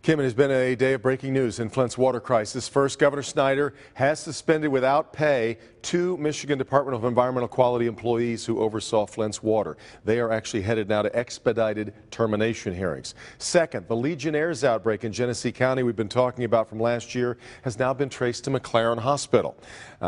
Kim, it has been a day of breaking news in Flint's water crisis. First, Governor Snyder has suspended without pay 2 Michigan Department of Environmental Quality employees who oversaw Flint's water. They are actually headed now to expedited termination hearings. Second, the Legionnaire's outbreak in Genesee County we've been talking about from last year has now been traced to McLaren Hospital.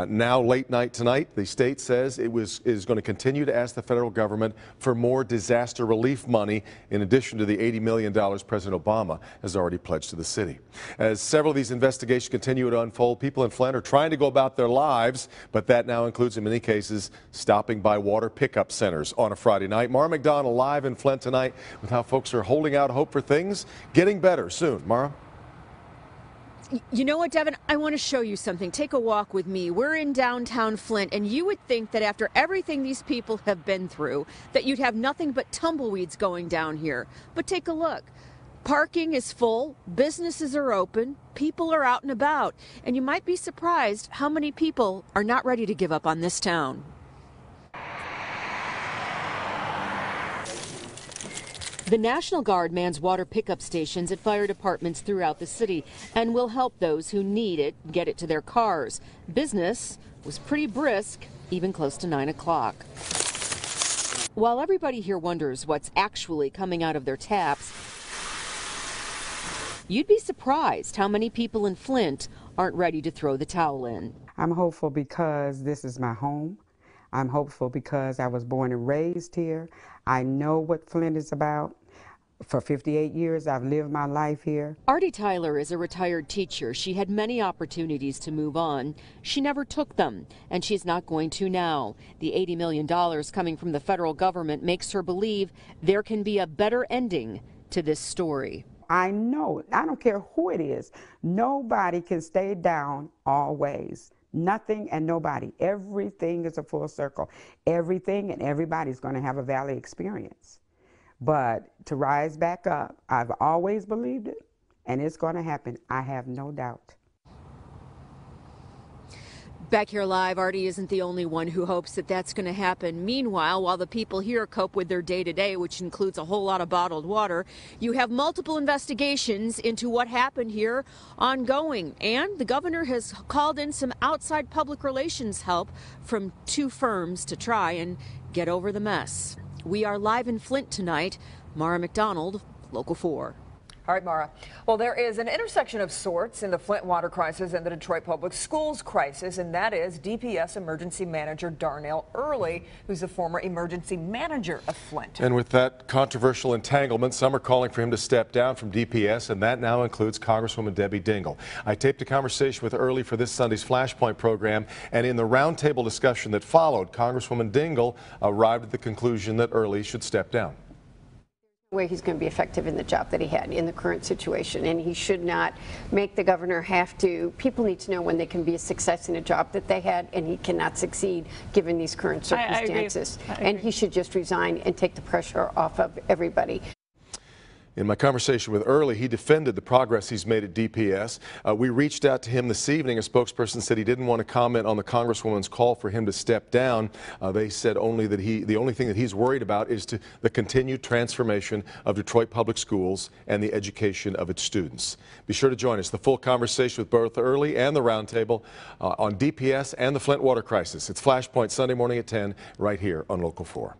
Now late night tonight, the state says it is going to continue to ask the federal government for more disaster relief money in addition to the $80 million President Obama has already pledged to the city. As several of these investigations continue to unfold, people in Flint are trying to go about their lives, but that now includes, in many cases, stopping by water pickup centers on a Friday night. Mara McDonald live in Flint tonight with how folks are holding out hope for things getting better soon. Mara? You know what, Devin? I want to show you something. Take a walk with me. We're in downtown Flint, and you would think that after everything these people have been through, that you'd have nothing but tumbleweeds going down here. But take a look. Parking is full, businesses are open, people are out and about, and you might be surprised how many people are not ready to give up on this town. The National Guard mans water pickup stations at fire departments throughout the city and will help those who need it get it to their cars. Business was pretty brisk, even close to 9 o'clock. While everybody here wonders what's actually coming out of their taps, you'd be surprised how many people in Flint aren't ready to throw the towel in. I'm hopeful because this is my home. I'm hopeful because I was born and raised here. I know what Flint is about. For 58 years, I've lived my life here. Artie Tyler is a retired teacher. She had many opportunities to move on. She never took them, and she's not going to now. The $80 million coming from the federal government makes her believe there can be a better ending to this story. I know, I don't care who it is, nobody can stay down always. Nothing and nobody. Everything is a full circle. Everything and everybody's going to have a valley experience. But to rise back up, I've always believed it, and it's going to happen. I have no doubt. Back here live, Artie isn't the only one who hopes that that's going to happen. Meanwhile, while the people here cope with their day-to-day, which includes a whole lot of bottled water, you have multiple investigations into what happened here ongoing. And the governor has called in some outside public relations help from 2 firms to try and get over the mess. We are live in Flint tonight. Mara McDonald, Local 4. All right, Mara. Well, there is an intersection of sorts in the Flint water crisis and the Detroit Public Schools crisis, and that is DPS Emergency Manager Darnell Early, who's the former emergency manager of Flint. And with that controversial entanglement, some are calling for him to step down from DPS, and that now includes Congresswoman Debbie Dingell. I taped a conversation with Early for this Sunday's Flashpoint program, and in the roundtable discussion that followed, Congresswoman Dingell arrived at the conclusion that Early should step down. Way he's going to be effective in the job that he had in the current situation, and he should not make the governor have to. People need to know when they can be a success in a job that they had, and he cannot succeed given these current circumstances. I agree. And he should just resign and take the pressure off of everybody. In my conversation with Early, he defended the progress he's made at DPS. We reached out to him this evening. A spokesperson said he didn't want to comment on the Congresswoman's call for him to step down. They said only that the only thing that he's worried about is the continued transformation of Detroit Public Schools and the education of its students. Be sure to join us. The full conversation with both Early and the roundtable on DPS and the Flint water crisis. It's Flashpoint Sunday morning at 10 right here on Local 4.